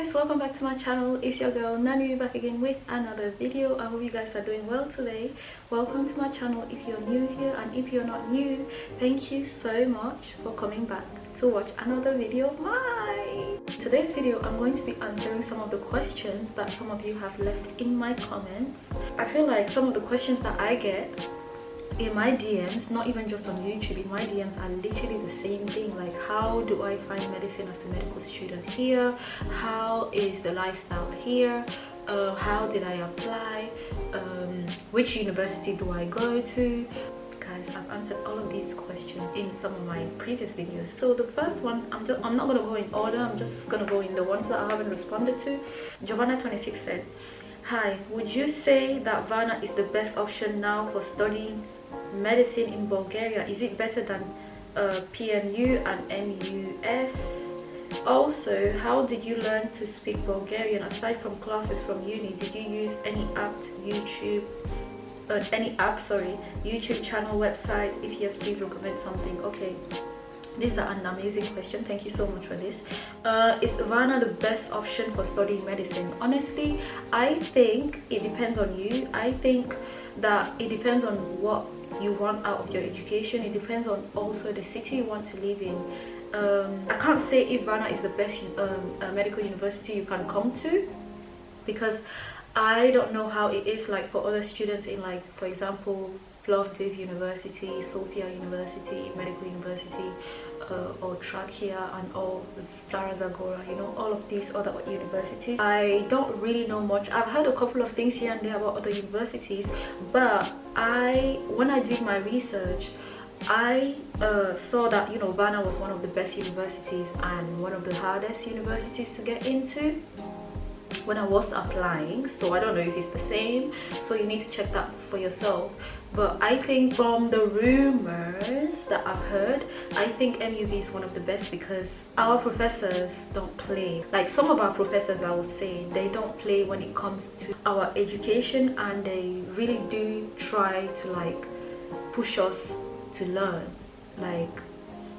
guys, welcome back to my channel. It's your girl Nanu back again with another video. I hope you guys are doing well today. Welcome to my channel if you're new here, and if you're not new, thank you so much for coming back to watch another video of mine. Today's video, I'm going to be answering some of the questions that some of you have left in my comments. I feel like some of the questions that I get in my DMs, not even just on YouTube, in my DMs are literally the same thing. Like, how do I find medicine as a medical student here? How is the lifestyle here? How did I apply? Which university do I go to? Guys, I've answered all of these questions in some of my previous videos. So the first one, I'm not gonna go in order, I'm just gonna go in the ones that I haven't responded to. Giovanna26 said, hi, would you say that Varna is the best option now for studying medicine in Bulgaria? Is it better than PMU and MUS? Also, how did you learn to speak Bulgarian aside from classes from uni? Did you use any YouTube channel, website? If yes, please recommend something. Okay, this is an amazing question. Thank you so much for this. Is Varna the best option for studying medicine? Honestly, I think it depends on you. I think that it depends on what you want out of your education. It depends on also the city you want to live in. I can't say if Varna is the best medical university you can come to, because I don't know how it is like for other students in, like, for example, Plovdiv University, Sofia University, Medical University, or Trakia and all Stara Zagora, you know, all of these other universities. I don't really know much. I've heard a couple of things here and there about other universities, but when I did my research, I saw that, you know, Varna was one of the best universities and one of the hardest universities to get into when I was applying. So I don't know if it's the same, so you need to check that for yourself. But I think from the rumors that I've heard, I think MUV is one of the best because our professors don't play. Like, some of our professors, I would say, they don't play when it comes to our education, and they really do try to, like, push us to learn. Like,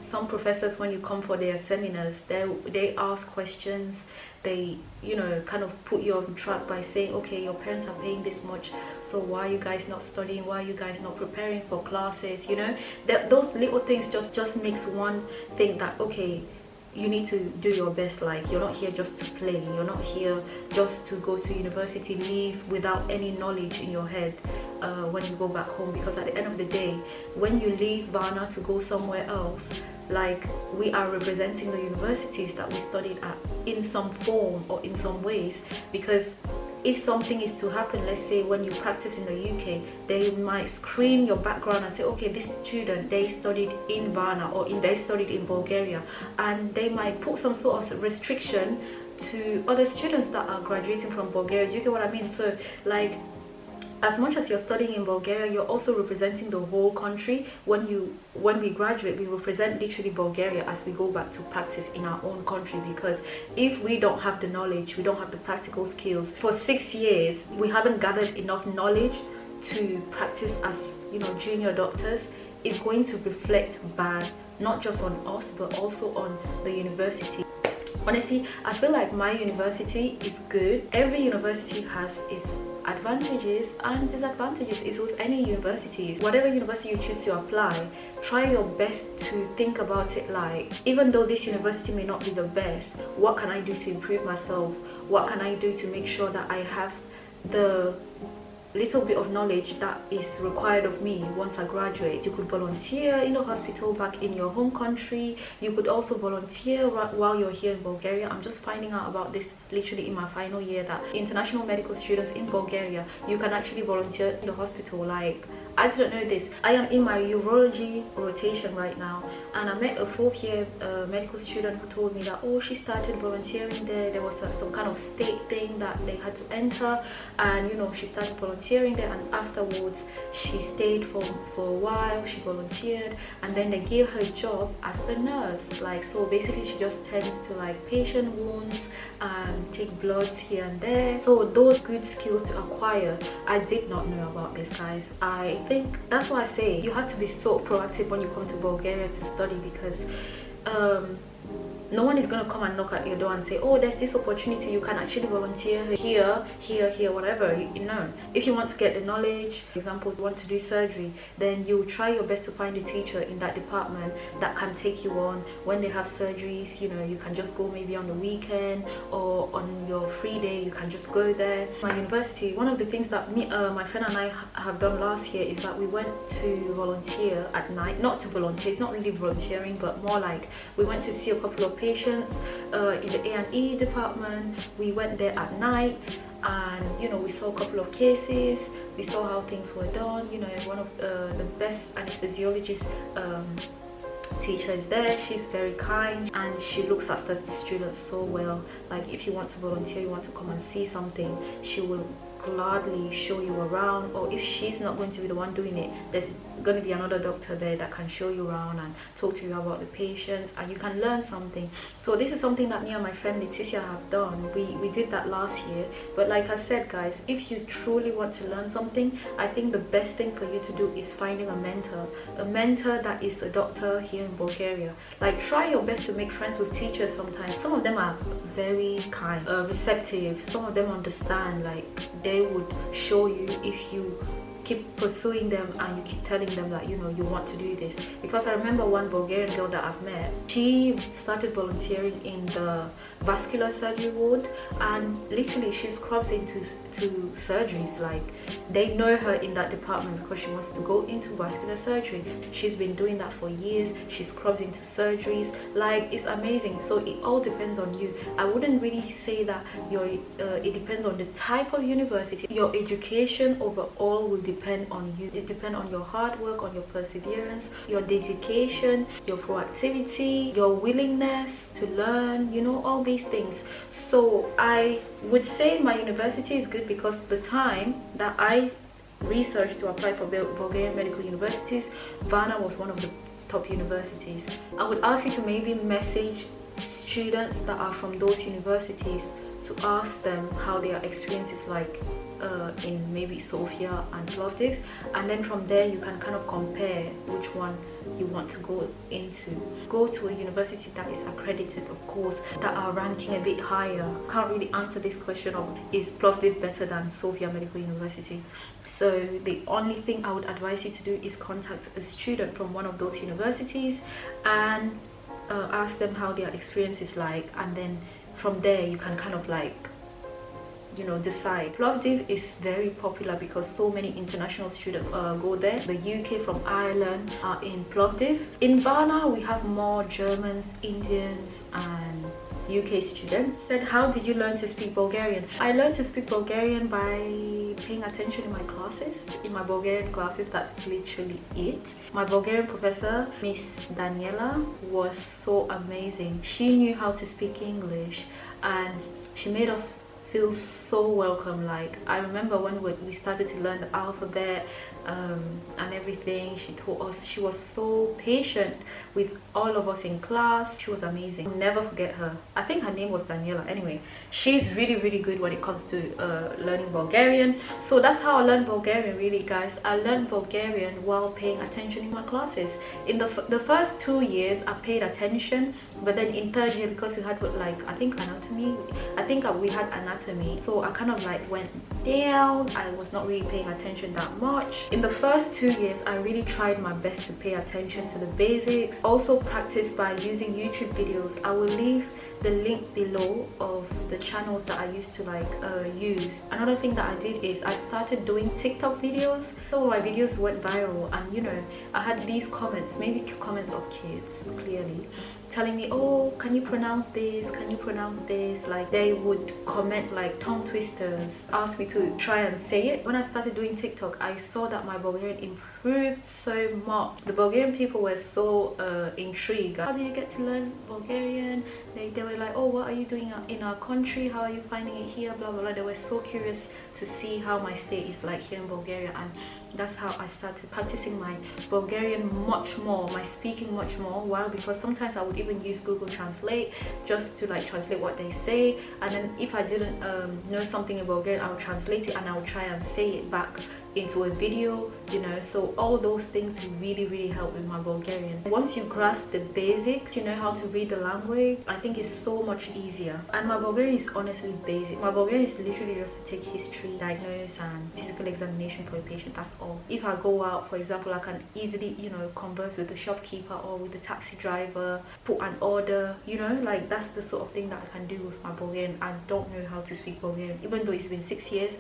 some professors, when you come for their seminars, they ask questions. They, you know, kind of put you on track by saying, okay, your parents are paying this much, so why are you guys not studying? Why are you guys not preparing for classes? You know, those little things just makes one think that, okay, you need to do your best. Like, you're not here just to play, you're not here just to go to university, leave without any knowledge in your head when you go back home. Because at the end of the day, when you leave Varna to go somewhere else, like, we are representing the universities that we studied at in some form or in some ways. Because if something is to happen, let's say when you practice in the UK, they might screen your background and say, okay, this student, they studied in Varna, or they studied in Bulgaria, and they might put some sort of restriction to other students that are graduating from Bulgaria. Do you get what I mean? So, like, as much as you're studying in Bulgaria, you're also representing the whole country. When we graduate, we represent literally Bulgaria as we go back to practice in our own country. Because if we don't have the knowledge, we don't have the practical skills, for 6 years we haven't gathered enough knowledge to practice as, you know, junior doctors, it's going to reflect bad, not just on us but also on the university. Honestly, I feel like my university is good. Every university has its advantages and disadvantages. Is with any universities. Whatever university you choose to apply, try your best to think about it like, even though this university may not be the best, what can I do to improve myself? What can I do to make sure that I have the little bit of knowledge that is required of me once I graduate? You could volunteer in the hospital back in your home country. You could also volunteer while you're here in Bulgaria. I'm just finding out about this literally in my final year, that international medical students in Bulgaria, you can actually volunteer in the hospital. Like, I didn't know this. I am in my urology rotation right now, and I met a 4th year medical student who told me that, oh, she started volunteering there. There was some kind of state thing that they had to enter, and, you know, she started volunteering there, and afterwards she stayed for a while. She volunteered, and then they gave her a job as a nurse. Like, so basically she just tends to, like, patient wounds and take bloods here and there. So those good skills to acquire, I did not know about this, guys. I think that's why I say you have to be so proactive when you come to Bulgaria to study, because No one is going to come and knock at your door and say, oh, there's this opportunity, you can actually volunteer here, whatever. You know, if you want to get the knowledge, for example, you want to do surgery, then you try your best to find a teacher in that department that can take you on when they have surgeries. You know, you can just go maybe on the weekend or on your free day, you can just go there. My university, one of the things that my friend and I have done last year is that we went to volunteer at night. Not to volunteer, it's not really volunteering, but more like we went to see a couple of patients in the A&E department. We went there at night, and you know, we saw a couple of cases, we saw how things were done. You know, one of the best anesthesiologists teacher is there. She's very kind and she looks after the students so well. Like, if you want to volunteer, you want to come and see something, she will gladly show you around. Or if she's not going to be the one doing it, there's going to be another doctor there that can show you around and talk to you about the patients, and you can learn something. So this is something that me and my friend Leticia have done. We did that last year. But like I said, guys, if you truly want to learn something, I think the best thing for you to do is finding a mentor that is a doctor here in Bulgaria. Like, try your best to make friends with teachers. Sometimes some of them are very kind, receptive, some of them understand. Like, they would show you if you keep pursuing them and you keep telling them that, you know, you want to do this. Because I remember one Bulgarian girl that I've met, she started volunteering in the vascular surgery ward, and literally she scrubs into surgeries. Like, they know her in that department because she wants to go into vascular surgery. She's been doing that for years. She scrubs into surgeries. Like, it's amazing. So it all depends on you. I wouldn't really say that it depends on the type of university. Your education overall will depend on you. It depends on your hard work, on your perseverance, your dedication, your proactivity, your willingness to learn, you know, all these things. So I would say my university is good because the time that I researched to apply for Bulgarian medical universities, Varna was one of the top universities. I would ask you to maybe message students that are from those universities to ask them how their experience is like in maybe Sofia and Plovdiv, and then from there you can kind of compare which one you want to go into. Go to a university that is accredited, of course, that are ranking a bit higher. Can't really answer this question of is Plovdiv better than Sofia Medical University. So the only thing I would advise you to do is contact a student from one of those universities and ask them how their experience is like, and then from there you can kind of like, you know, decide. Plovdiv is very popular because so many international students go there. The UK from Ireland are in Plovdiv. In Varna we have more Germans, Indians and UK students. Said, how did you learn to speak Bulgarian? I learned to speak Bulgarian by paying attention in my classes. In my Bulgarian classes, that's literally it. My Bulgarian professor, Miss Daniela, was so amazing. She knew how to speak English and she made us feel so welcome. Like, I remember when we started to learn the alphabet and everything, she taught us. She was so patient with all of us in class. She was amazing. I'll never forget her. I think her name was Daniela. Anyway, she's really good when it comes to learning Bulgarian. So that's how I learned Bulgarian, really, guys. I learned Bulgarian while paying attention in my classes. In the first 2 years I paid attention, but then in third year, because we had like, I think anatomy, we had anatomy, so I kind of like went down. I was not really paying attention that much. In the first 2 years I really tried my best to pay attention to the basics. Also practice by using YouTube videos. I will leave the link below of the channels that I used to like use. Another thing that I did is I started doing TikTok videos. Some of my videos went viral, and you know, I had these comments, maybe comments of kids clearly, telling me, oh, can you pronounce this, can you pronounce this? Like, they would comment like tongue twisters, ask me to try and say it. When I started doing TikTok, I saw that my Bulgarian improved so much. The Bulgarian people were so intrigued. How did you get to learn Bulgarian? They were like, oh, what are you doing in our country? How are you finding it here? Blah blah blah. They were so curious to see how my stay is like here in Bulgaria, and that's how I started practicing my Bulgarian much more, my speaking much more. Why? Because sometimes I would even use Google Translate just to like translate what they say, and then if I didn't know something in Bulgarian, I would translate it and I would try and say it back into a video, you know. So all those things really help with my Bulgarian. Once you grasp the basics, you know how to read the language, I think it's so much easier. And my Bulgarian is honestly basic. My Bulgarian is literally just to take history, diagnose, and physical examination for a patient. That's all. If I go out, for example, I can easily, you know, converse with the shopkeeper or with the taxi driver, put an order, you know, like that's the sort of thing that I can do with my Bulgarian. I don't know how to speak Bulgarian, even though it's been 6 years.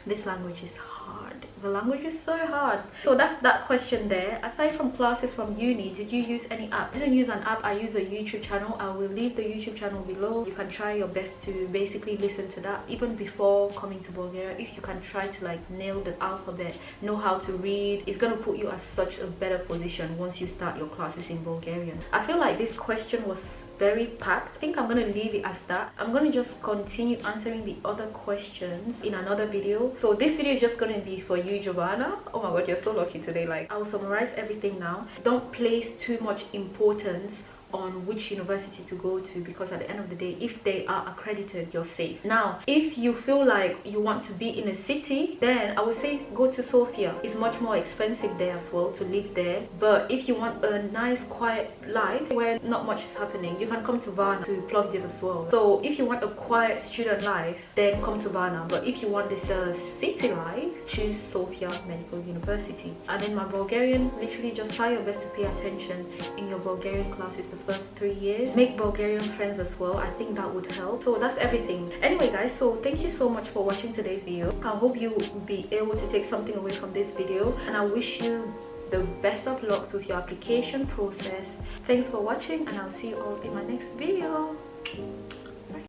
This language is hard. The language is so hard. So that's that question there. Aside from classes from uni, did you use any app? I didn't use an app. I use a YouTube channel. I will leave the YouTube channel below. You can try your best to basically listen to that even before coming to Bulgaria. If you can try to like nail the alphabet, know how to read, it's gonna put you at such a better position once you start your classes in Bulgarian. I feel like this question was very packed. I think I'm gonna leave it as that. I'm gonna just continue answering the other questions in another video. So this video is just gonna be for you, Giovanna. Oh my god, you're so lucky today. Like, I'll summarize everything now. Don't place too much importance on which university to go to, because at the end of the day, if they are accredited, you're safe. Now, if you feel like you want to be in a city, then I would say go to Sofia. It's much more expensive there as well to live there, but if you want a nice quiet life where not much is happening, you can come to Varna, to Plovdiv as well. So if you want a quiet student life, then come to Varna. But if you want this city life, choose Sofia Medical University. And in my Bulgarian, literally just try your best to pay attention in your Bulgarian classes the first 3 years. Make Bulgarian friends as well. I think that would help. So that's everything. Anyway guys, so thank you so much for watching today's video. I hope you will be able to take something away from this video, and I wish you the best of lucks with your application process. Thanks for watching, and I'll see you all in my next video.